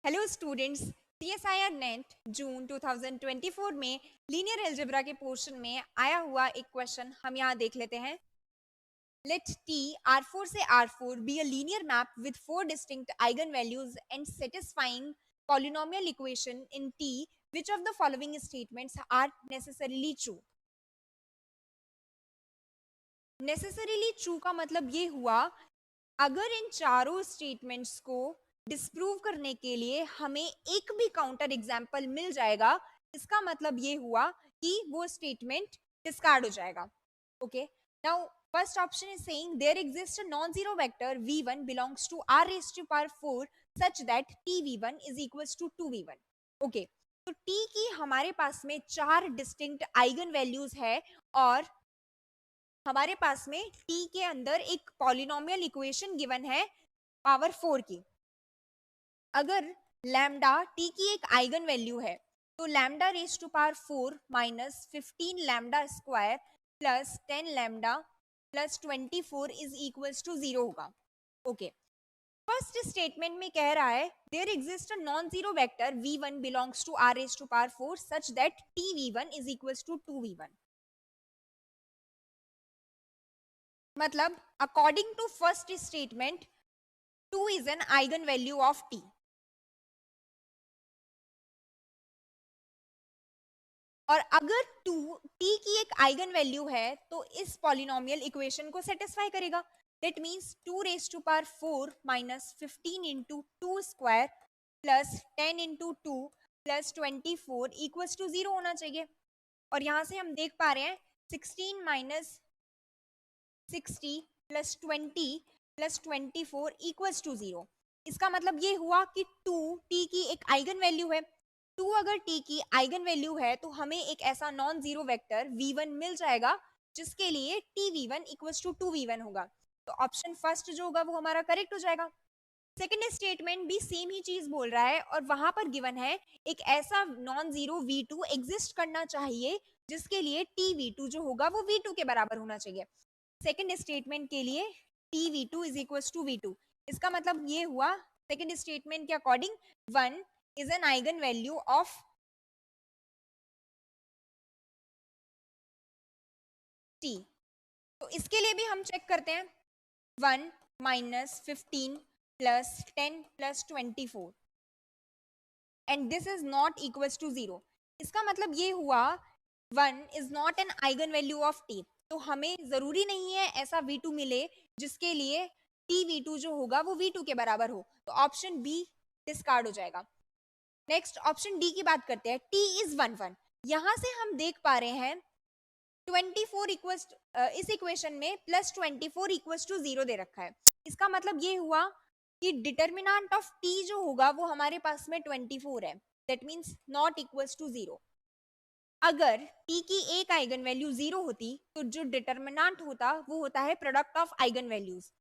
Hello students, CSIR net जून 2024 में linear algebra के portion में आया हुआ एक क्वेश्चन हम यहाँ देख लेते हैं। लेट टी R4 से R4 be a linear map with four distinct eigenvalues and satisfying polynomial equation in T, which of the following statements are necessarily true? Necessarily true का मतलब ये हुआ, अगर इन चारों स्टेटमेंट्स को डिस्प्रूव करने के लिए हमें एक भी काउंटर एग्जाम्पल मिल जाएगा, इसका मतलब ये हुआ कि वो स्टेटमेंट डिस्कार्ड हो जाएगा। Okay, now first option is saying there exist a non zero vector v1 belongs to r raise to power 4 such that tv1 is equals to 2v1। Okay, तो t की हमारे पास में चार डिस्टिंक्ट आइगन वैल्यूज है और हमारे पास में t के अंदर एक पॉलिनोमियल इक्वेशन गिवन है पावर 4 की। अगर लैम्डा t की एक आइगन वैल्यू है तो lambda raise to power 4 minus 15 lambda square plus 10 lambda plus 24 is equals to 0 होगा। ओके, फर्स्ट स्टेटमेंट में कह रहा है there exist a non zero vector v1 belongs to r raise to power 4 such that tv1 is equals to 2v1। मतलब according to first statement 2 is an eigenvalue of t। और अगर 2 t की एक eigen value है तो इस polynomial equation को satisfy करेगा। That means 2 raise to power 4 minus 15 into 2 square plus 10 into 2 plus 24 equals to 0 होना चाहिए। और यहाँ से हम देख पा रहे हैं 16 minus 60 plus 20 plus 24 equals to 0। इसका मतलब ये हुआ कि 2 t की एक आइगन वैल्यू है। 2 अगर t की आइगन वैल्यू है तो हमें एक ऐसा नॉन जीरो वेक्टर v1 मिल जाएगा जिसके लिए tv1 इक्वल्स टू 2v1 होगा। तो ऑप्शन फर्स्ट जो होगा वो हमारा करेक्ट हो जाएगा। सेकेंड स्टेटमेंट भी सेम ही चीज बोल रहा है और वहां पर गिवन है एक ऐसा नॉन जीरो v2 एग्जिस्ट करना चाहिए जिसके लिए tv2 जो होगा वो v2 के बराबर होना चाहिए। सेकेंड स्टेटमेंट के लिए tv2 is equals to v2। इसका मतलब ये हुआ सेकेंड स्टेटमेंट के according 1 is an eigen value of t। तो इसके लिए भी हम चेक करते हैं 1 minus 15 plus 10 plus 24 and this is not equals to 0। इसका मतलब ये हुआ 1 is not an eigen value of t। तो हमें जरूरी नहीं है ऐसा v2 मिले जिसके लिए t v2 जो होगा वो v2 के बराबर हो। तो ऑप्शन बी डिस्कार्ड हो जाएगा। नेक्स्ट ऑप्शन डी की बात करते हैं, t इज 1 1। यहां से हम देख पा रहे हैं 24 इक्वल्स इस इक्वेशन में प्लस 24 इक्वल्स टू 0 दे रखा है। इसका मतलब ये हुआ कि डिटर्मिनेंट ऑफ t जो होगा वो हमारे पास में 24 है। That means not equals to 0। अगर t की एक आइगन वैल्यू 0 होती तो जो डिटर्मिनेंट होता वो होता है प्रोडक्ट ऑफ आइगन वैल्यूज।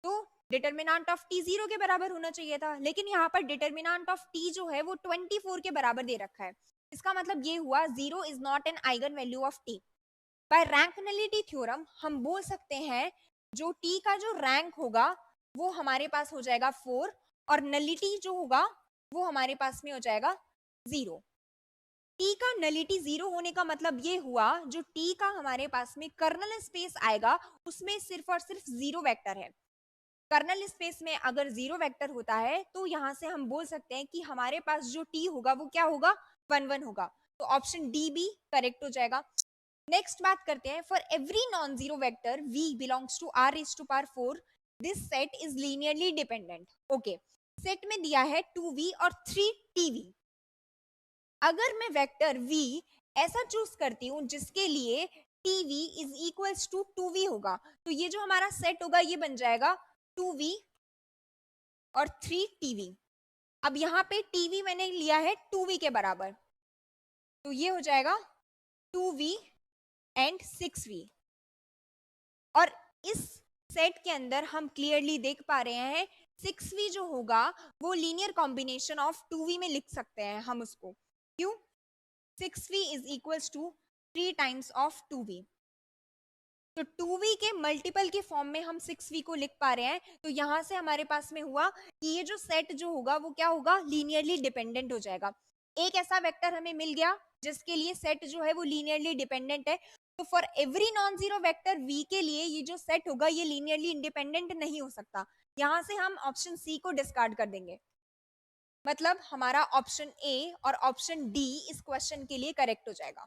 तो डिटर्मिनेंट ऑफ t 0 के बराबर होना चाहिए था, लेकिन यहाँ पर डिटर्मिनेंट ऑफ t जो है वो 24 के बराबर दे रखा है। इसका मतलब ये हुआ 0 is not an eigen value of t। By rank nullity theorem हम बोल सकते हैं जो t का जो रैंक होगा वो हमारे पास हो जाएगा 4 और नलिटी जो होगा वो हमारे पास में हो जाएगा 0। t का नलिटी 0 होने का मतलब ये हुआ जो t का हमारे पास में कर्नल स्पेस आएगा उसमें सिर्फ और सिर्फ 0 वेक्टर है। कर्नल स्पेस में अगर 0 वेक्टर होता है तो यहाँ से हम बोल सकते हैं कि हमारे पास जो t होगा वो क्या होगा 1 1 होगा। तो ऑप्शन डी भी करेक्ट हो जाएगा। नेक्स्ट बात करते हैं, for every non zero vector v belongs to r raise to power 4 this set is linearly dependent. Okay, set में दिया है 2v और 3tv। अगर मैं वेक्टर v ऐसा चूज करती हूँ जिसके लिए tv is equals to 2v होगा तो ये जो हमारा सेट होगा ये बन जाएगा 2v और 3tv। अब यहाँ पे tv मैंने लिया है 2v के बराबर तो ये हो जाएगा 2v एंड 6v। और इस सेट के अंदर हम क्लियरली देख पा रहे हैं 6v जो होगा वो लीनियर कॉम्बिनेशन ऑफ 2v में लिख सकते हैं हम उसको। क्यों? 6v is equals to 3 times of 2v। तो 2v के मल्टीपल के फॉर्म में हम 6v को लिख पा रहे हैं, तो यहां से हमारे पास में हुआ कि ये जो सेट जो होगा वो क्या होगा, लीनियरली डिपेंडेंट हो जाएगा। एक ऐसा वेक्टर हमें मिल गया जिसके लिए सेट जो है वो लीनियरली डिपेंडेंट है। तो for every non zero vector v के लिए ये जो सेट होगा ये लीनियरली इंडिपेंडेंट नहीं हो सकता। यहां से हम ऑप्शन सी को डिस्कार्ड कर देंगे, मतलब हमारा ऑप्शन ए और ऑप्शन डी इस क्वेश्चन के लिए करेक्ट हो जाएगा।